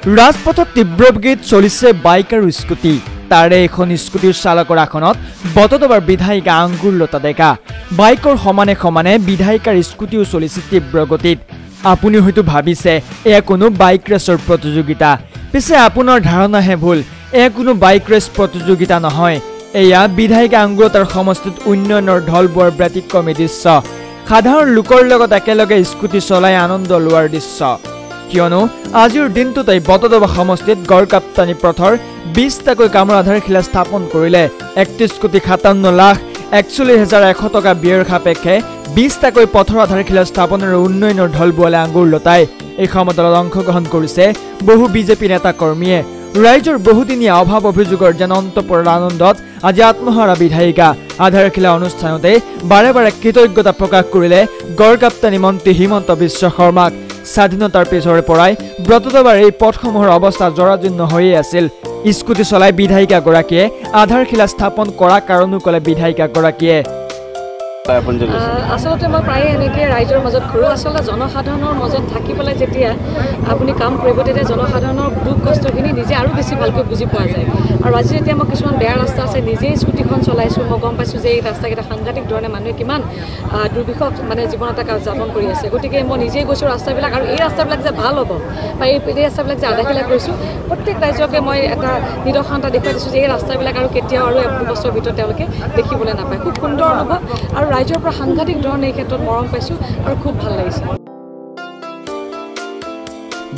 ৰাজপথত তীব্ৰগতিত চলিছে বাইক আৰু স্কুটি। তাৰে এখন স্কুটিৰ চালকৰ আসনত বটদ্ৰৱাৰ বিধায়িকা আঙ্গুৰলতা ডেকা। বাইকৰ সমানে সমানে বিধায়িকাৰ স্কুটিও চলিছে তীব্ৰগতিত। আপুনি হয়তো ভাবিছে এয়া কোনো বাইক ৰেচৰ প্ৰতিযোগিতা। পিছে আপোনাৰ ধাৰণাহে ভুল। এয়া কোনো বাইক ৰেচ প্ৰতিযোগিতা নহয়। এয়া বিধায়িকা আঙ্গুৰলতাৰ সমষ্টিত উন্নয়নৰ ঢল বোৱাৰ ব্যতিক্ৰমী দৃশ্য। সাধাৰণ লোকৰ লগত একেলগে স্কুটি চলাই আনন্দ লোৱাৰ দৃশ্য। কিয়নো আজিৰ দিনটোতেই বটদ্ৰৱা সমষ্টিত গড়কাপ্তানি পথৰ 20টাকৈ কামৰ আধাৰশিলা স্থাপন কৰিলে। 31,57,41,100 টকা ব্যয়ৰ সাপেক্ষে 20টাকৈ পথৰ আধাৰশিলা স্থাপনৰ উন্নয়নৰ ঢল বোৱালে আঙ্গুৰলতাই। এই সমদলত অংশগ্ৰহণ কৰিছে বহু বিজেপি নেতা কৰ্মীয়ে। ৰাইজৰ বহুদিনীয়া অভাৱ অভিযোগৰ যেন অন্ত পৰাৰ আনন্দত আজি আত্মহাৰা বিধায়িকা। আধাৰশিলা অনুষ্ঠানতে বাৰে বাৰে কৃতজ্ঞতা প্ৰকাশ কৰিলে গড়কাপ্তানি মন্ত্ৰী হিমন্ত বিশ্ব শৰ্মাক। স্বাধীনতাৰ পিছৰে পৰাই বটদ্ৰৱাৰ এই পথসমূহৰ অৱস্থা জৰাজীৰ্ণ হৈয়ে আছিল। স্কুটি চলাই বিধায়িকাগৰাকীয়ে আধাৰশিলা স্থাপন কৰা কাৰণো ক'লে বিধায়িকাগৰাকীয়ে। আচলতে মই প্ৰায়ে এনেকৈ ৰাইজৰ মাজত ঘূৰোঁ। আচলতে জনসাধাৰণৰ মাজত থাকি পেলাই যেতিয়া আপুনি কাম কৰিব তেতিয়া জনসাধাৰণৰ দুখ কষ্টখিনি নিজে আৰু বেছি ভালকৈ বুজি পোৱা যায়। আৰু আজি যেতিয়া মই কিছুমান বেয়া ৰাস্তা আছে নিজেই স্কুটিখন চলাইছোঁ, মই গম পাইছোঁ যে এই ৰাস্তাকেইটা সাংঘাতিক ধৰণে মানুহে কিমান দুৰ্বিষহ জীৱন এটা যাপন কৰি আছে। গতিকে মই নিজেই গৈছোঁ ৰাস্তাবিলাক, আৰু এই ৰাস্তাবিলাক যে ভাল হ'ব বা এই ৰাস্তাবিলাক যে আধাশিলা কৰিছোঁ, প্ৰত্যেক ৰাইজকে মই এটা নিদৰ্শন এটা দেখুৱাই দিছোঁ যে এই ৰাস্তাবিলাক আৰু কেতিয়াও আৰু 1-2 বছৰৰ ভিতৰত তেওঁলোকে দেখিবলৈ নাপায়। খুব সুন্দৰ অনুভৱ, আৰু ৰাইজৰ পৰা সাংঘাতিক ধৰণে এই ক্ষেত্ৰত মৰম পাইছোঁ আৰু খুব ভাল লাগিছে।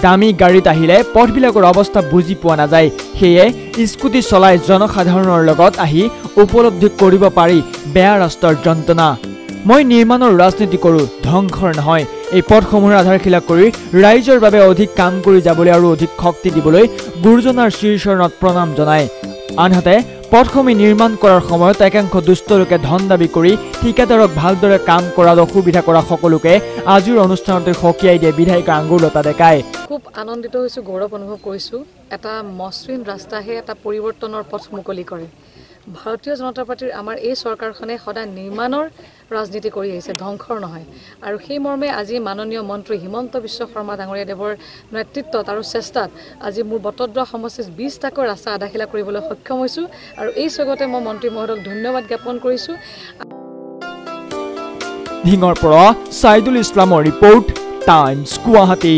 দামী গাড়ীত আহিলে পথবিলাকৰ অৱস্থা বুজি পোৱা নাযায়। সেয়ে স্কুটি চলাই জনসাধাৰণৰ লগত আহি উপলব্ধি কৰিব পাৰি বেয়া ৰাস্তাৰ যন্ত্ৰণা। মই নিৰ্মাণৰ ৰাজনীতি কৰোঁ, ধ্বংসৰ নহয়। এই পথসমূহৰ আধাৰশিলা কৰি ৰাইজৰ বাবে অধিক কাম কৰি যাবলৈ আৰু অধিক শক্তি দিবলৈ গুৰুজনাৰ শ্ৰীচৰণত প্ৰণাম জনায়। আনহাতে পথসমূহ নিৰ্মাণ কৰাৰ সময়ত একাংশ দুষ্ট লোকে ধন দাবী কৰি ঠিকাদাৰক ভালদৰে কাম কৰাত অসুবিধা কৰা সকলোকে আজিৰ অনুষ্ঠানতে সকীয়াই দিয়ে বিধায়িকা আঙ্গুৰলতা ডেকাই। খুব আনন্দিত হৈছোঁ, গৌৰৱ অনুভৱ কৰিছোঁ। এটা মসৃণ ৰাস্তাহে এটা পৰিৱৰ্তনৰ পথ মুকলি কৰে। ভাৰতীয় জনতা পাৰ্টীৰ আমাৰ এই চৰকাৰখনে সদায় নিৰ্মাণৰ ৰাজনীতি কৰি আহিছে, ধ্বংসৰ নহয়। আৰু সেই মৰ্মে আজি মাননীয় মন্ত্ৰী হিমন্ত বিশ্ব শৰ্মা ডাঙৰীয়াদেৱৰ নেতৃত্বত আৰু চেষ্টাত আজি মোৰ বটদ্ৰৱা সমষ্টিত 20টাকৈ ৰাস্তা আধাশিলা কৰিবলৈ সক্ষম হৈছোঁ। আৰু এই স্বাগতে মই মন্ত্ৰী মহোদয়ক ধন্যবাদ জ্ঞাপন কৰিছোঁ। ধিঙৰ পৰা ছাইদুল ইছলামৰ ৰিপৰ্ট, টাইমছ গুৱাহাটী।